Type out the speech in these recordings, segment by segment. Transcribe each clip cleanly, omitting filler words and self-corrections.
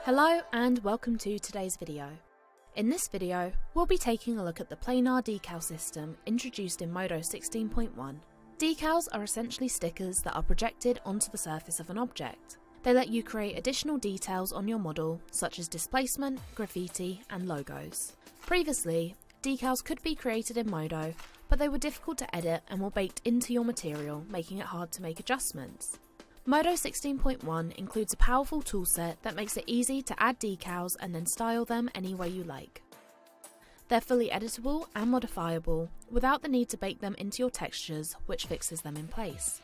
Hello and welcome to today's video. In this video, we'll be taking a look at the planar decal system introduced in Modo 16.1. Decals are essentially stickers that are projected onto the surface of an object. They let you create additional details on your model, such as displacement, graffiti, and logos. Previously, decals could be created in Modo, but they were difficult to edit and were baked into your material, making it hard to make adjustments. Modo 16.1 includes a powerful toolset that makes it easy to add decals and then style them any way you like. They're fully editable and modifiable without the need to bake them into your textures, which fixes them in place.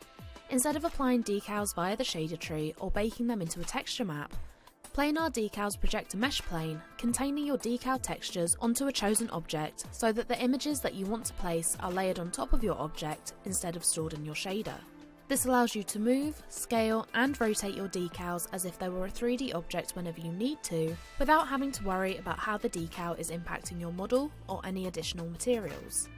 Instead of applying decals via the shader tree or baking them into a texture map, planar decals project a mesh plane containing your decal textures onto a chosen object so that the images that you want to place are layered on top of your object instead of stored in your shader. This allows you to move, scale, and rotate your decals as if they were a 3D object whenever you need to, without having to worry about how the decal is impacting your model or any additional materials.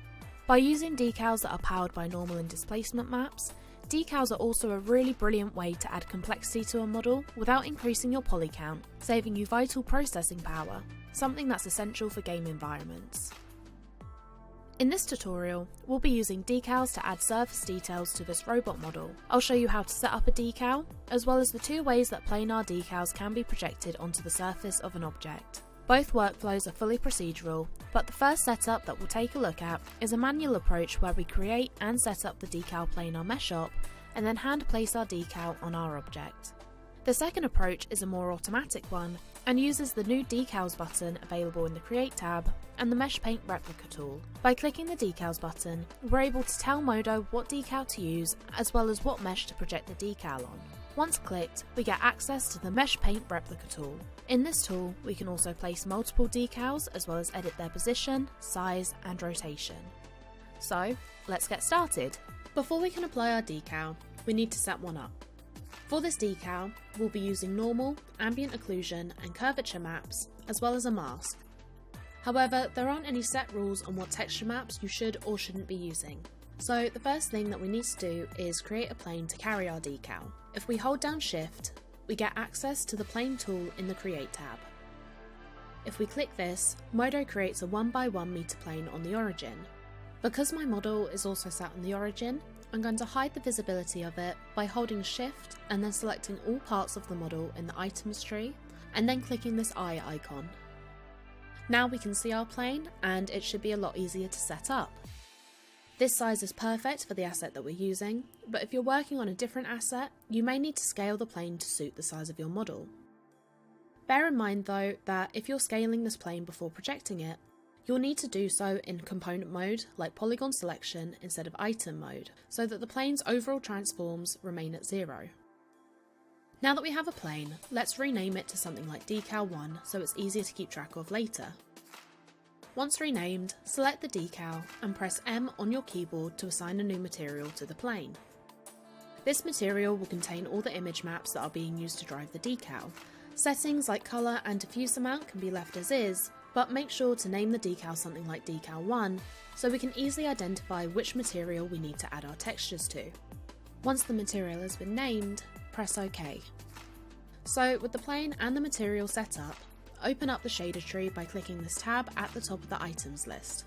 By using decals that are powered by normal and displacement maps, decals are also a really brilliant way to add complexity to a model without increasing your poly count, saving you vital processing power, something that's essential for game environments. In this tutorial, we'll be using decals to add surface details to this robot model. I'll show you how to set up a decal, as well as the two ways that planar decals can be projected onto the surface of an object. Both workflows are fully procedural, but the first setup that we'll take a look at is a manual approach where we create and set up the decal planar mesh op, and then hand place our decal on our object. The second approach is a more automatic one, and uses the new Decals button available in the Create tab and the Mesh Paint Replica tool. By clicking the Decals button, we're able to tell Modo what decal to use as well as what mesh to project the decal on. Once clicked, we get access to the Mesh Paint Replica tool. In this tool, we can also place multiple decals as well as edit their position, size, and rotation. So, let's get started. Before we can apply our decal, we need to set one up. For this decal, we'll be using normal, ambient occlusion and curvature maps, as well as a mask. However, there aren't any set rules on what texture maps you should or shouldn't be using. So the first thing that we need to do is create a plane to carry our decal. If we hold down Shift, we get access to the plane tool in the Create tab. If we click this, Modo creates a 1x1 meter plane on the origin. Because my model is also set on the origin, I'm going to hide the visibility of it by holding Shift and then selecting all parts of the model in the items tree and then clicking this eye icon. Now we can see our plane and it should be a lot easier to set up. This size is perfect for the asset that we're using, but if you're working on a different asset, you may need to scale the plane to suit the size of your model. Bear in mind though that if you're scaling this plane before projecting it, you'll need to do so in component mode like polygon selection instead of item mode, so that the plane's overall transforms remain at 0. Now that we have a plane, let's rename it to something like Decal 1 so it's easier to keep track of later. Once renamed, select the decal and press M on your keyboard to assign a new material to the plane. This material will contain all the image maps that are being used to drive the decal. Settings like colour and diffuse amount can be left as is, but make sure to name the decal something like Decal 1 so we can easily identify which material we need to add our textures to. Once the material has been named, press OK. So with the plane and the material set up, open up the shader tree by clicking this tab at the top of the items list.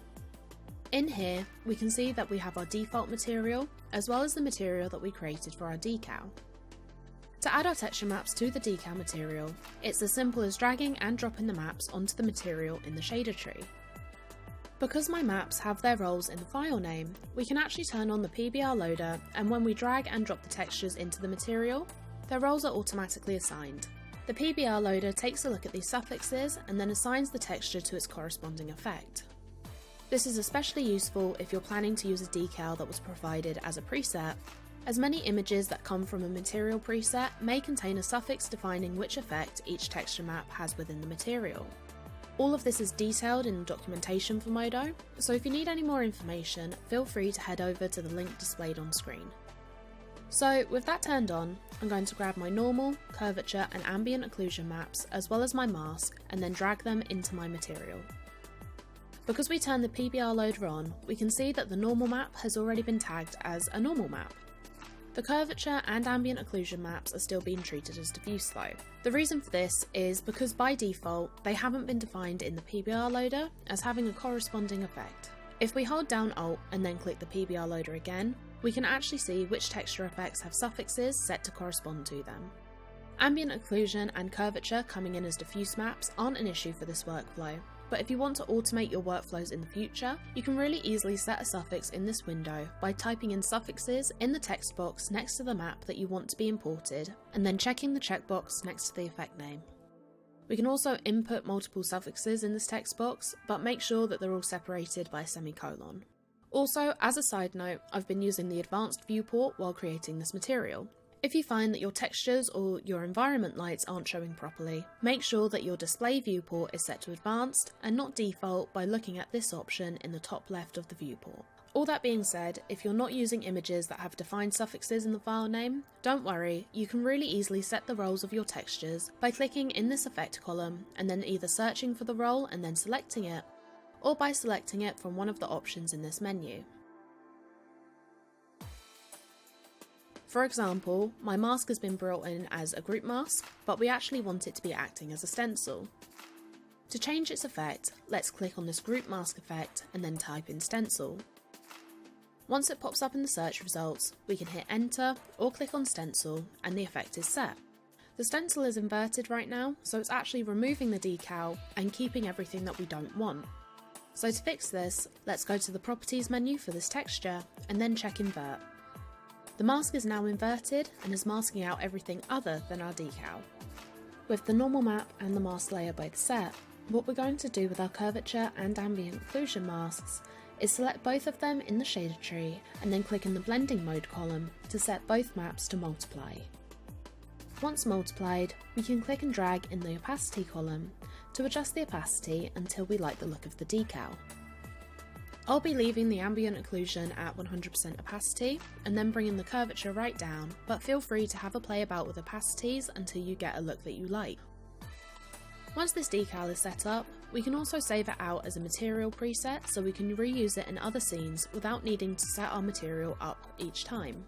In here, we can see that we have our default material as well as the material that we created for our decal. To add our texture maps to the decal material, it's as simple as dragging and dropping the maps onto the material in the shader tree. Because my maps have their roles in the file name, we can actually turn on the PBR loader, and when we drag and drop the textures into the material, their roles are automatically assigned. The PBR loader takes a look at these suffixes and then assigns the texture to its corresponding effect. This is especially useful if you're planning to use a decal that was provided as a preset, as many images that come from a material preset may contain a suffix defining which effect each texture map has within the material. All of this is detailed in the documentation for Modo, so if you need any more information, feel free to head over to the link displayed on screen. So with that turned on, I'm going to grab my normal, curvature and ambient occlusion maps as well as my mask and then drag them into my material. Because we turned the PBR loader on, we can see that the normal map has already been tagged as a normal map. The curvature and ambient occlusion maps are still being treated as diffuse though. The reason for this is because by default, they haven't been defined in the PBR loader as having a corresponding effect. If we hold down Alt and then click the PBR loader again, we can actually see which texture effects have suffixes set to correspond to them. Ambient occlusion and curvature coming in as diffuse maps aren't an issue for this workflow, but if you want to automate your workflows in the future, you can really easily set a suffix in this window by typing in suffixes in the text box next to the map that you want to be imported, and then checking the checkbox next to the effect name. We can also input multiple suffixes in this text box, but make sure that they're all separated by a semicolon. Also, as a side note, I've been using the advanced viewport while creating this material. If you find that your textures or your environment lights aren't showing properly, make sure that your display viewport is set to advanced and not default by looking at this option in the top left of the viewport. All that being said, if you're not using images that have defined suffixes in the file name, don't worry, you can really easily set the roles of your textures by clicking in this effect column and then either searching for the role and then selecting it, or by selecting it from one of the options in this menu. For example, my mask has been brought in as a group mask, but we actually want it to be acting as a stencil. To change its effect, let's click on this group mask effect and then type in stencil. Once it pops up in the search results, we can hit enter or click on stencil and the effect is set. The stencil is inverted right now, so it's actually removing the decal and keeping everything that we don't want. So to fix this, let's go to the properties menu for this texture and then check invert. The mask is now inverted and is masking out everything other than our decal. With the normal map and the mask layer both set, what we're going to do with our curvature and ambient occlusion masks is select both of them in the shader tree and then click in the blending mode column to set both maps to multiply. Once multiplied, we can click and drag in the opacity column to adjust the opacity until we like the look of the decal. I'll be leaving the ambient occlusion at 100% opacity and then bringing the curvature right down, but feel free to have a play about with opacities until you get a look that you like. Once this decal is set up, we can also save it out as a material preset so we can reuse it in other scenes without needing to set our material up each time.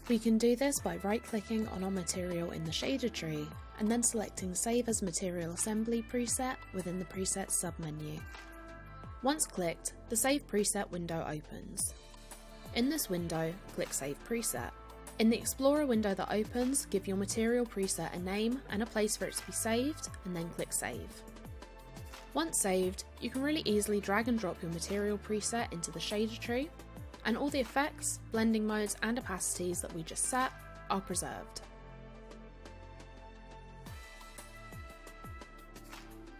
We can do this by right-clicking on our material in the shader tree and then selecting Save as Material Assembly preset within the Presets submenu. Once clicked, the Save Preset window opens. In this window, click Save Preset. In the Explorer window that opens, give your material preset a name and a place for it to be saved, and then click Save. Once saved, you can really easily drag and drop your material preset into the shader tree, and all the effects, blending modes and opacities that we just set are preserved.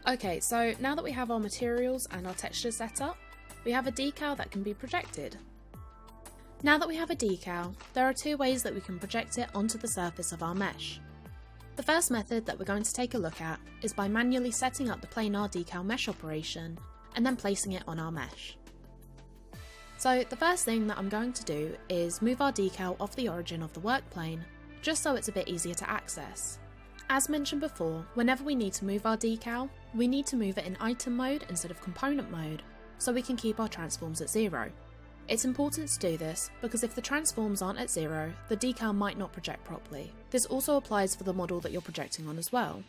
Okay, so now that we have our materials and our textures set up, we have a decal that can be projected. Now that we have a decal, there are two ways that we can project it onto the surface of our mesh. The first method that we're going to take a look at is by manually setting up the planar decal mesh operation and then placing it on our mesh. So the first thing that I'm going to do is move our decal off the origin of the work plane, just so it's a bit easier to access. As mentioned before, whenever we need to move our decal, we need to move it in item mode instead of component mode, so we can keep our transforms at 0. It's important to do this because if the transforms aren't at 0, the decal might not project properly. This also applies for the model that you're projecting on as well.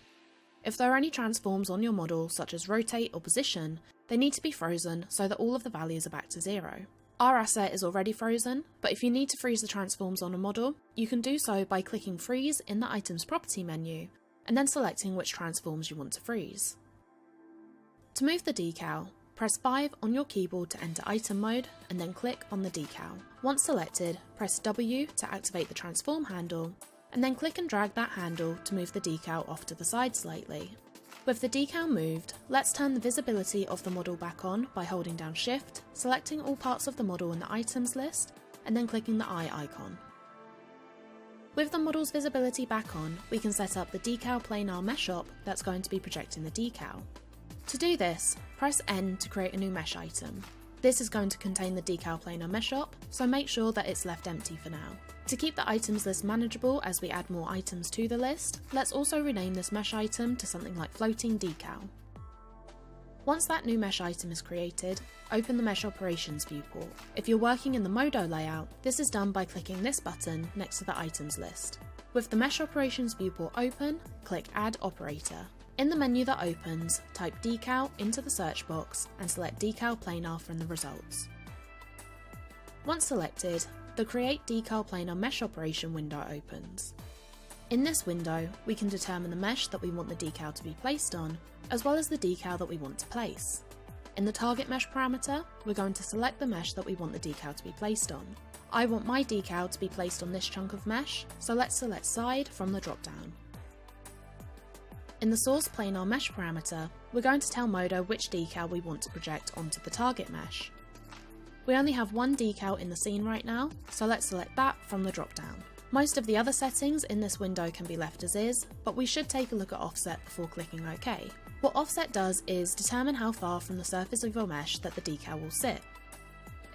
If there are any transforms on your model, such as rotate or position, they need to be frozen so that all of the values are back to 0. Our asset is already frozen, but if you need to freeze the transforms on a model, you can do so by clicking Freeze in the Items Property menu, and then selecting which transforms you want to freeze. To move the decal, press 5 on your keyboard to enter item mode, and then click on the decal. Once selected, press W to activate the transform handle, and then click and drag that handle to move the decal off to the side slightly. With the decal moved, let's turn the visibility of the model back on by holding down Shift, selecting all parts of the model in the items list, and then clicking the eye icon. With the model's visibility back on, we can set up the decal planar mesh op that's going to be projecting the decal. To do this, press N to create a new mesh item. This is going to contain the decal planar mesh op, so make sure that it's left empty for now. To keep the items list manageable as we add more items to the list, let's also rename this mesh item to something like floating decal. Once that new mesh item is created, open the Mesh Operations viewport. If you're working in the Modo layout, this is done by clicking this button next to the items list. With the Mesh Operations viewport open, click Add Operator. In the menu that opens, type decal into the search box and select decal planar from the results. Once selected, the Create Decal Planar Mesh Operation window opens. In this window, we can determine the mesh that we want the decal to be placed on, as well as the decal that we want to place. In the Target Mesh parameter, we're going to select the mesh that we want the decal to be placed on. I want my decal to be placed on this chunk of mesh, so let's select Side from the drop-down. In the Source Planar Mesh parameter, we're going to tell Modo which decal we want to project onto the target mesh. We only have one decal in the scene right now, so let's select that from the drop-down. Most of the other settings in this window can be left as is, but we should take a look at offset before clicking OK. What offset does is determine how far from the surface of your mesh that the decal will sit.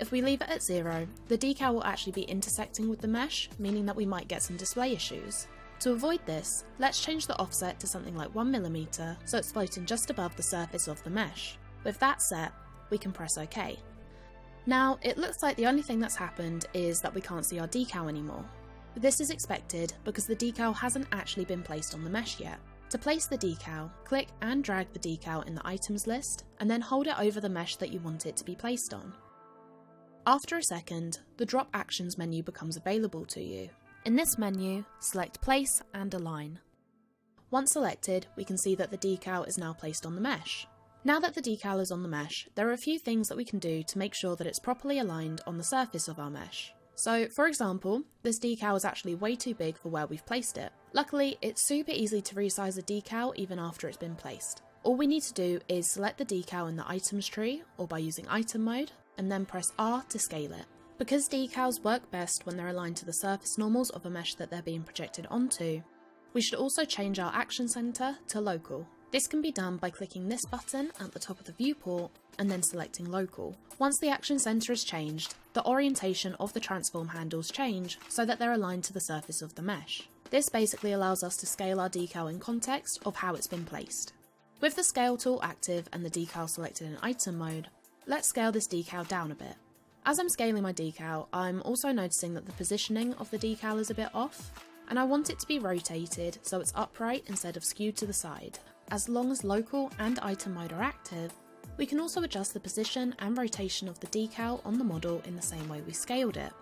If we leave it at 0, the decal will actually be intersecting with the mesh, meaning that we might get some display issues. To avoid this, let's change the offset to something like 1mm, so it's floating just above the surface of the mesh. With that set, we can press OK. Now, it looks like the only thing that's happened is that we can't see our decal anymore. This is expected because the decal hasn't actually been placed on the mesh yet. To place the decal, click and drag the decal in the items list, and then hold it over the mesh that you want it to be placed on. After a second, the Drop Actions menu becomes available to you. In this menu, select Place and Align. Once selected, we can see that the decal is now placed on the mesh. Now that the decal is on the mesh, there are a few things that we can do to make sure that it's properly aligned on the surface of our mesh. So, for example, this decal is actually way too big for where we've placed it. Luckily, it's super easy to resize a decal even after it's been placed. All we need to do is select the decal in the items tree, or by using item mode, and then press R to scale it. Because decals work best when they're aligned to the surface normals of a mesh that they're being projected onto, we should also change our action center to local. This can be done by clicking this button at the top of the viewport and then selecting local. Once the action center is changed, the orientation of the transform handles change so that they're aligned to the surface of the mesh. This basically allows us to scale our decal in context of how it's been placed. With the scale tool active and the decal selected in item mode, let's scale this decal down a bit. As I'm scaling my decal, I'm also noticing that the positioning of the decal is a bit off, and I want it to be rotated so it's upright instead of skewed to the side. As long as local and item mode are active, we can also adjust the position and rotation of the decal on the model in the same way we scaled it.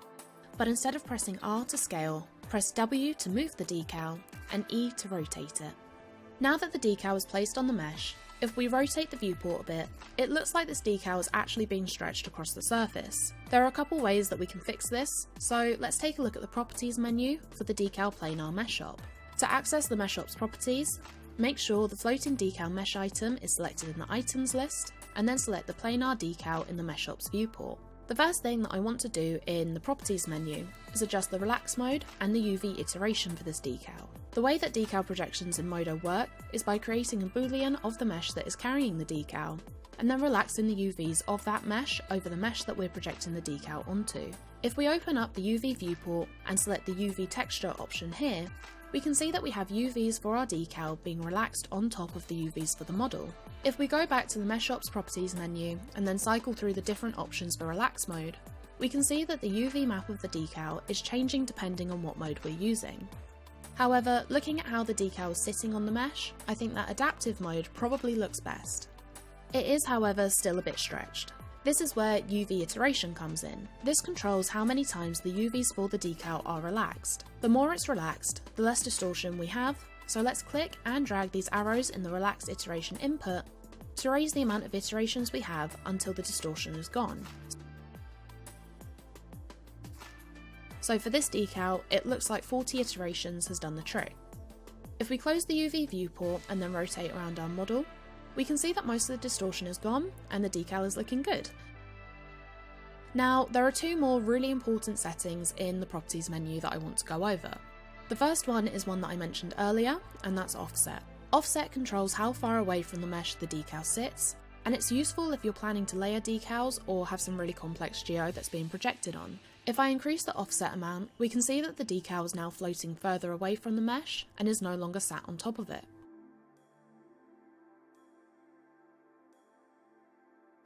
But instead of pressing R to scale, press W to move the decal and E to rotate it. Now that the decal is placed on the mesh, if we rotate the viewport a bit, it looks like this decal is actually being stretched across the surface. There are a couple ways that we can fix this, so let's take a look at the Properties menu for the Decal Planar Mesh Op. To access the Mesh Op's properties, make sure the floating decal mesh item is selected in the items list, and then select the planar decal in the Mesh Op's viewport. The first thing that I want to do in the Properties menu is adjust the Relax mode and the UV iteration for this decal. The way that decal projections in Modo work is by creating a boolean of the mesh that is carrying the decal, and then relaxing the UVs of that mesh over the mesh that we're projecting the decal onto. If we open up the UV viewport and select the UV texture option here, we can see that we have UVs for our decal being relaxed on top of the UVs for the model. If we go back to the Mesh Ops Properties menu and then cycle through the different options for Relax mode, we can see that the UV map of the decal is changing depending on what mode we're using. However, looking at how the decal is sitting on the mesh, I think that Adaptive mode probably looks best. It is, however, still a bit stretched. This is where UV iteration comes in. This controls how many times the UVs for the decal are relaxed. The more it's relaxed, the less distortion we have, so let's click and drag these arrows in the Relax iteration input to raise the amount of iterations we have until the distortion is gone. So for this decal, it looks like 40 iterations has done the trick. If we close the UV viewport and then rotate around our model, we can see that most of the distortion is gone and the decal is looking good. Now, there are two more really important settings in the Properties menu that I want to go over. The first one is one that I mentioned earlier, and that's Offset. Offset controls how far away from the mesh the decal sits, and it's useful if you're planning to layer decals or have some really complex geo that's being projected on. If I increase the offset amount, we can see that the decal is now floating further away from the mesh and is no longer sat on top of it.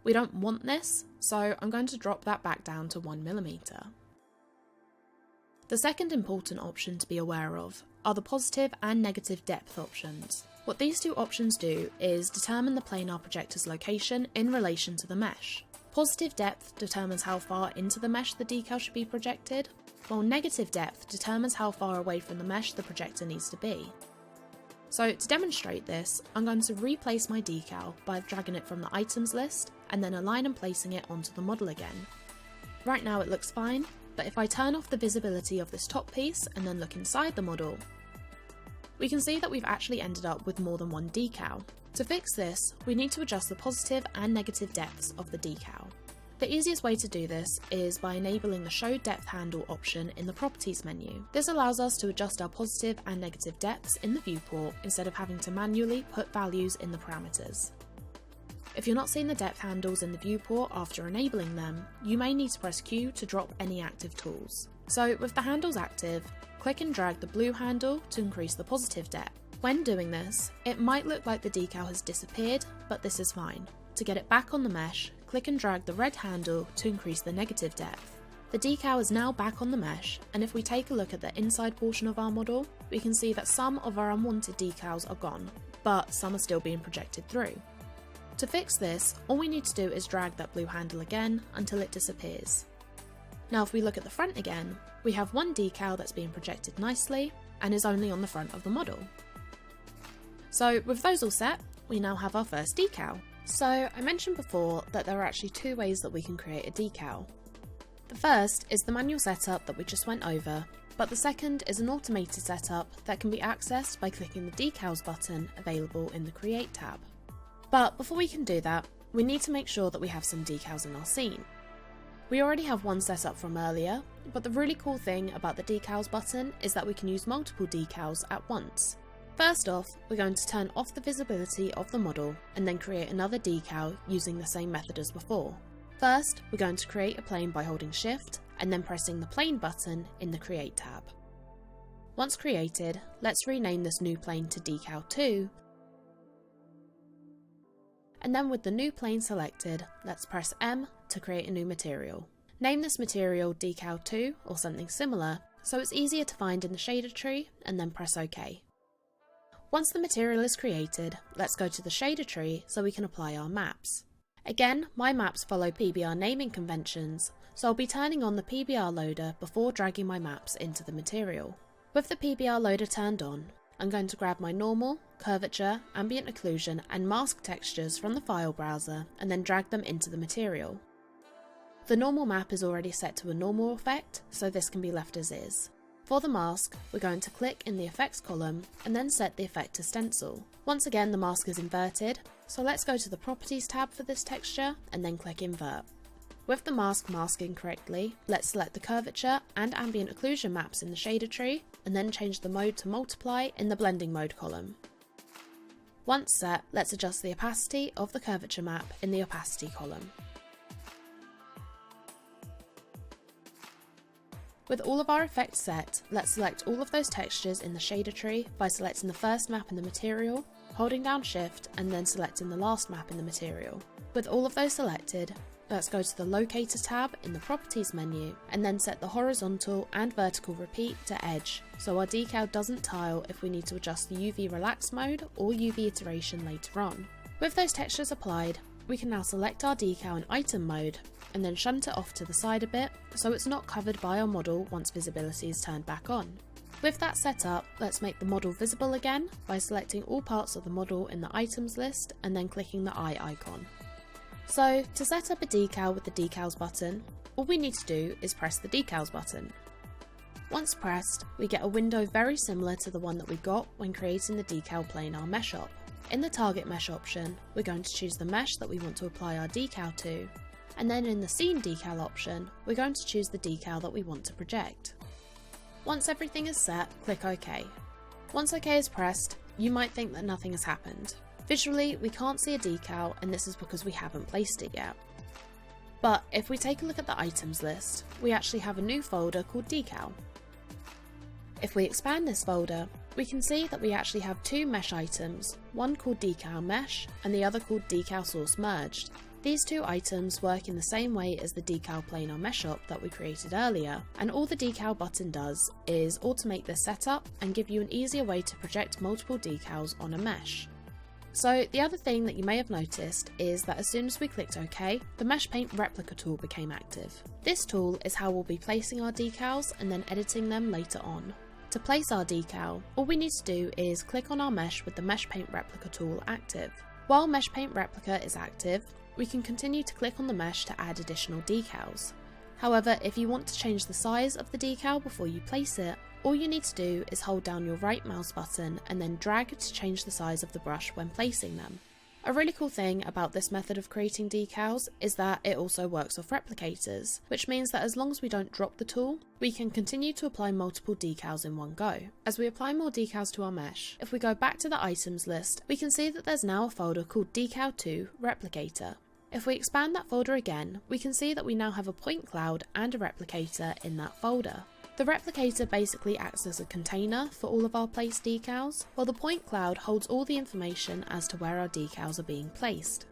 We don't want this, so I'm going to drop that back down to 1mm. The second important option to be aware of are the positive and negative depth options. What these two options do is determine the planar projector's location in relation to the mesh. Positive depth determines how far into the mesh the decal should be projected, while negative depth determines how far away from the mesh the projector needs to be. So to demonstrate this, I'm going to replace my decal by dragging it from the items list and then align and placing it onto the model again. Right now it looks fine, but if I turn off the visibility of this top piece and then look inside the model, we can see that we've actually ended up with more than one decal. To fix this, we need to adjust the positive and negative depths of the decal. The easiest way to do this is by enabling the Show Depth Handle option in the Properties menu. This allows us to adjust our positive and negative depths in the viewport instead of having to manually put values in the parameters. If you're not seeing the depth handles in the viewport after enabling them, you may need to press Q to drop any active tools. So with the handles active, click and drag the blue handle to increase the positive depth. When doing this, it might look like the decal has disappeared, but this is fine. To get it back on the mesh, click and drag the red handle to increase the negative depth. The decal is now back on the mesh, and if we take a look at the inside portion of our model, we can see that some of our unwanted decals are gone, but some are still being projected through. To fix this, all we need to do is drag that blue handle again until it disappears. Now if we look at the front again, we have one decal that's being projected nicely and is only on the front of the model. So with those all set, we now have our first decal. So I mentioned before that there are actually two ways that we can create a decal. The first is the manual setup that we just went over, but the second is an automated setup that can be accessed by clicking the Decals button available in the Create tab. But before we can do that, we need to make sure that we have some decals in our scene. We already have one set up from earlier, but the really cool thing about the Decals button is that we can use multiple decals at once. First off, we're going to turn off the visibility of the model and then create another decal using the same method as before. First, we're going to create a plane by holding Shift and then pressing the Plane button in the Create tab. Once created, let's rename this new plane to Decal 2, and then with the new plane selected, let's press M to create a new material. Name this material Decal 2 or something similar so it's easier to find in the shader tree, and then press OK. Once the material is created, let's go to the shader tree so we can apply our maps. Again, my maps follow PBR naming conventions, so I'll be turning on the PBR loader before dragging my maps into the material. With the PBR loader turned on, I'm going to grab my normal, curvature, ambient occlusion and mask textures from the file browser and then drag them into the material. The normal map is already set to a normal effect, so this can be left as is. For the mask, we're going to click in the effects column and then set the effect to stencil. Once again, the mask is inverted, so let's go to the Properties tab for this texture and then click Invert. With the mask masking correctly, let's select the curvature and ambient occlusion maps in the shader tree and then change the mode to multiply in the blending mode column. Once set, let's adjust the opacity of the curvature map in the opacity column. With all of our effects set, let's select all of those textures in the shader tree by selecting the first map in the material, holding down Shift and then selecting the last map in the material. With all of those selected, let's go to the Locator tab in the Properties menu and then set the horizontal and vertical repeat to edge so our decal doesn't tile if we need to adjust the UV relax mode or UV iteration later on. With those textures applied, we can now select our decal in item mode and then shunt it off to the side a bit so it's not covered by our model once visibility is turned back on. With that set up, let's make the model visible again by selecting all parts of the model in the items list and then clicking the eye icon. So to set up a decal with the Decals button, all we need to do is press the Decals button. Once pressed, we get a window very similar to the one that we got when creating the decal planar mesh op. In the target mesh option, we're going to choose the mesh that we want to apply our decal to, and then in the scene decal option, we're going to choose the decal that we want to project. Once everything is set, click OK. Once OK is pressed, you might think that nothing has happened. Visually, we can't see a decal, and this is because we haven't placed it yet. But if we take a look at the items list, we actually have a new folder called Decal. If we expand this folder, we can see that we actually have two mesh items, one called Decal Mesh and the other called Decal Source Merged. These two items work in the same way as the decal planar mesh up that we created earlier, and all the decal button does is automate this setup and give you an easier way to project multiple decals on a mesh. So the other thing that you may have noticed is that as soon as we clicked OK, the Mesh Paint Replica tool became active. This tool is how we'll be placing our decals and then editing them later on. To place our decal, all we need to do is click on our mesh with the Mesh Paint Replica tool active. While Mesh Paint Replica is active, we can continue to click on the mesh to add additional decals. However, if you want to change the size of the decal before you place it, all you need to do is hold down your right mouse button and then drag to change the size of the brush when placing them. A really cool thing about this method of creating decals is that it also works off replicators, which means that as long as we don't drop the tool, we can continue to apply multiple decals in one go. As we apply more decals to our mesh, if we go back to the items list, we can see that there's now a folder called Decal2 Replicator. If we expand that folder again, we can see that we now have a point cloud and a replicator in that folder. The replicator basically acts as a container for all of our placed decals, while the point cloud holds all the information as to where our decals are being placed.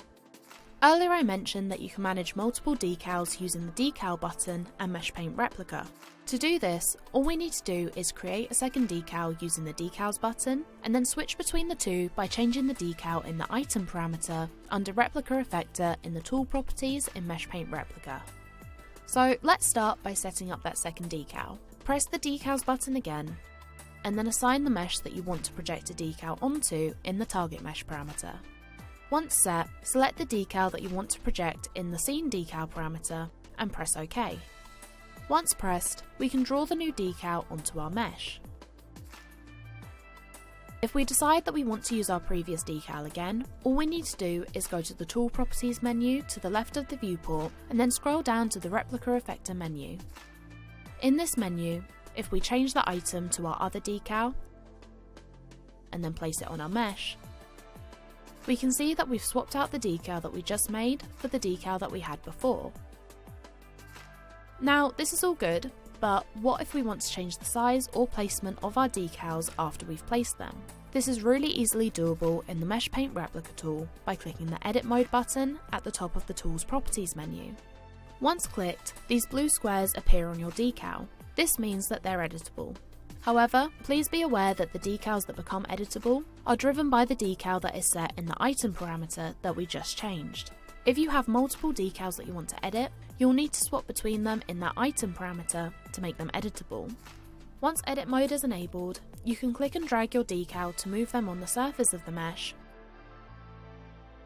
Earlier I mentioned that you can manage multiple decals using the decal button and Mesh Paint Replica. To do this, all we need to do is create a second decal using the decals button, and then switch between the two by changing the decal in the item parameter under Replica Effector in the tool properties in Mesh Paint Replica. So let's start by setting up that second decal. Press the decals button again, and then assign the mesh that you want to project a decal onto in the target mesh parameter. Once set, select the decal that you want to project in the scene decal parameter and press OK. Once pressed, we can draw the new decal onto our mesh. If we decide that we want to use our previous decal again, all we need to do is go to the Tool Properties menu to the left of the viewport and then scroll down to the Replica Effector menu. In this menu, if we change the item to our other decal and then place it on our mesh, we can see that we've swapped out the decal that we just made for the decal that we had before. Now, this is all good, but what if we want to change the size or placement of our decals after we've placed them? This is really easily doable in the Mesh Paint Replica tool by clicking the Edit Mode button at the top of the Tools Properties menu. Once clicked, these blue squares appear on your decal. This means that they're editable. However, please be aware that the decals that become editable are driven by the decal that is set in the item parameter that we just changed. If you have multiple decals that you want to edit, you'll need to swap between them in that item parameter to make them editable. Once edit mode is enabled, you can click and drag your decal to move them on the surface of the mesh,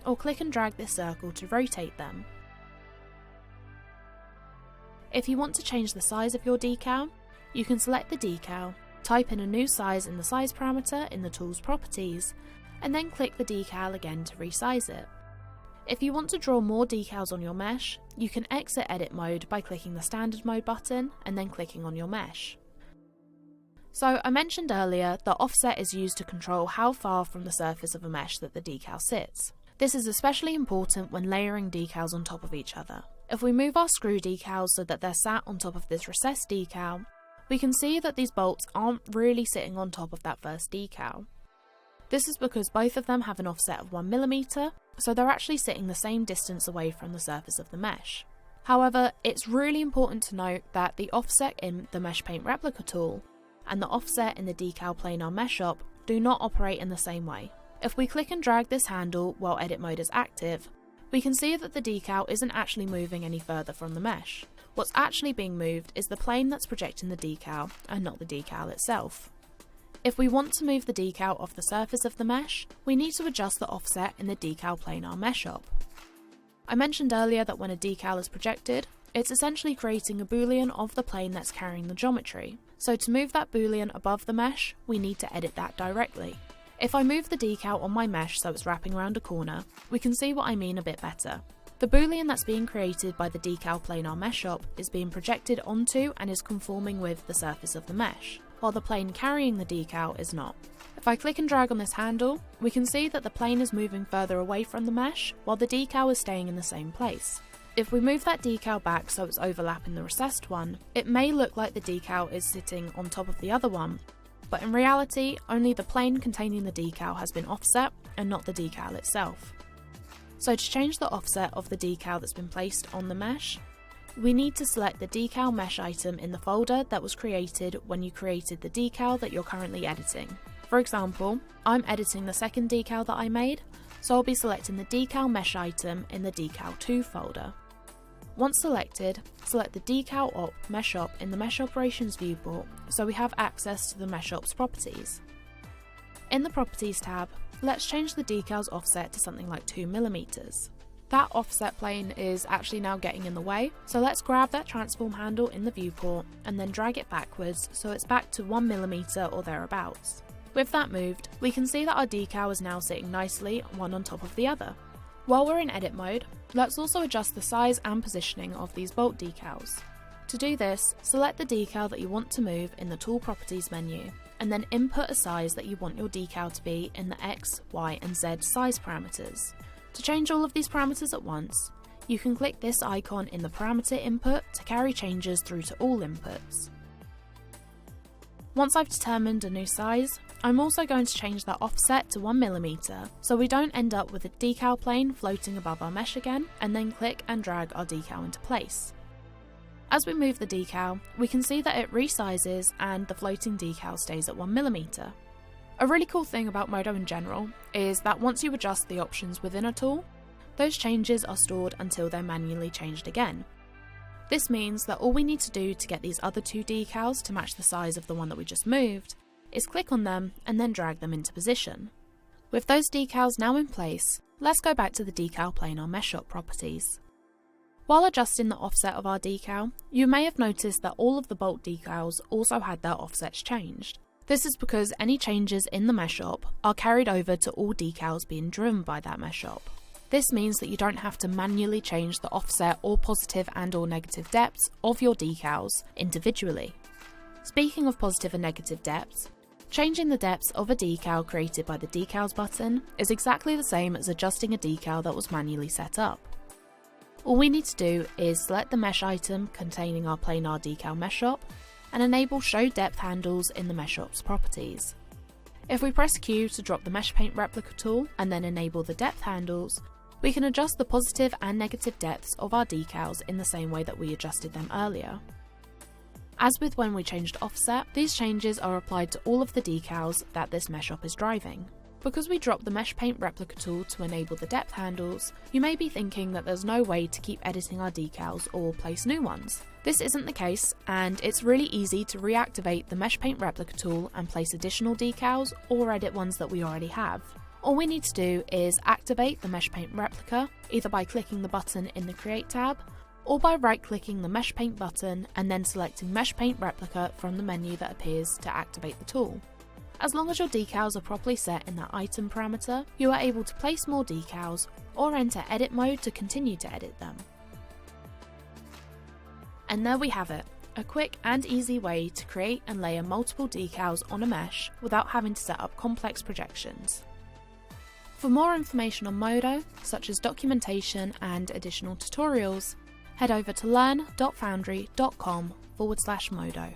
or click and drag this circle to rotate them. If you want to change the size of your decal, you can select the decal, type in a new size in the size parameter in the Tools Properties, and then click the decal again to resize it. If you want to draw more decals on your mesh, you can exit edit mode by clicking the standard mode button and then clicking on your mesh. So I mentioned earlier that offset is used to control how far from the surface of a mesh that the decal sits. This is especially important when layering decals on top of each other. If we move our screw decals so that they're sat on top of this recessed decal, we can see that these bolts aren't really sitting on top of that first decal. This is because both of them have an offset of 1mm, so they're actually sitting the same distance away from the surface of the mesh. However, it's really important to note that the offset in the Mesh Paint Replica tool and the offset in the Decal Planar Mesh Up do not operate in the same way. If we click and drag this handle while edit mode is active, we can see that the decal isn't actually moving any further from the mesh. What's actually being moved is the plane that's projecting the decal and not the decal itself. If we want to move the decal off the surface of the mesh, we need to adjust the offset in the Decal Planar Mesh Up. I mentioned earlier that when a decal is projected, it's essentially creating a boolean of the plane that's carrying the geometry. So to move that boolean above the mesh, we need to edit that directly. If I move the decal on my mesh so it's wrapping around a corner, we can see what I mean a bit better. The boolean that's being created by the Decal Planar Mesh Up is being projected onto and is conforming with the surface of the mesh, while the plane carrying the decal is not. If I click and drag on this handle, we can see that the plane is moving further away from the mesh, while the decal is staying in the same place. If we move that decal back so it's overlapping the recessed one, it may look like the decal is sitting on top of the other one, but in reality, only the plane containing the decal has been offset and not the decal itself. So to change the offset of the decal that's been placed on the mesh, we need to select the decal mesh item in the folder that was created when you created the decal that you're currently editing. For example, I'm editing the second decal that I made, so I'll be selecting the decal mesh item in the decal 2 folder. Once selected, select the decal op mesh op in the mesh operations viewport so we have access to the mesh op's properties. In the properties tab, let's change the decal's offset to something like 2mm. That offset plane is actually now getting in the way, so let's grab that transform handle in the viewport and then drag it backwards so it's back to 1mm or thereabouts. With that moved, we can see that our decal is now sitting nicely one on top of the other. While we're in edit mode, let's also adjust the size and positioning of these bolt decals. To do this, select the decal that you want to move in the Tool Properties menu, and then input a size that you want your decal to be in the X, Y and Z size parameters. To change all of these parameters at once, you can click this icon in the parameter input to carry changes through to all inputs. Once I've determined a new size, I'm also going to change that offset to 1mm so we don't end up with a decal plane floating above our mesh again, and then click and drag our decal into place. As we move the decal, we can see that it resizes and the floating decal stays at 1mm. A really cool thing about Modo in general is that once you adjust the options within a tool, those changes are stored until they're manually changed again. This means that all we need to do to get these other 2 decals to match the size of the one that we just moved is click on them and then drag them into position. With those decals now in place, let's go back to the decal planar mesh op properties. While adjusting the offset of our decal, you may have noticed that all of the bolt decals also had their offsets changed. This is because any changes in the mesh op are carried over to all decals being driven by that mesh op. This means that you don't have to manually change the offset or positive and or negative depths of your decals individually. Speaking of positive and negative depths, changing the depths of a decal created by the Decals button is exactly the same as adjusting a decal that was manually set up. All we need to do is select the mesh item containing our planar decal mesh op and enable Show Depth Handles in the mesh op's properties. If we press Q to drop the Mesh Paint Replica tool and then enable the depth handles, we can adjust the positive and negative depths of our decals in the same way that we adjusted them earlier. As with when we changed offset, these changes are applied to all of the decals that this mesh op is driving. Because we dropped the Mesh Paint Replica tool to enable the depth handles, you may be thinking that there's no way to keep editing our decals or place new ones. This isn't the case, and it's really easy to reactivate the Mesh Paint Replica tool and place additional decals or edit ones that we already have. All we need to do is activate the Mesh Paint Replica, either by clicking the button in the Create tab, or by right-clicking the Mesh Paint button and then selecting Mesh Paint Replica from the menu that appears to activate the tool. As long as your decals are properly set in that item parameter, you are able to place more decals or enter edit mode to continue to edit them. And there we have it, a quick and easy way to create and layer multiple decals on a mesh without having to set up complex projections. For more information on Modo, such as documentation and additional tutorials, head over to learn.foundry.com/Modo.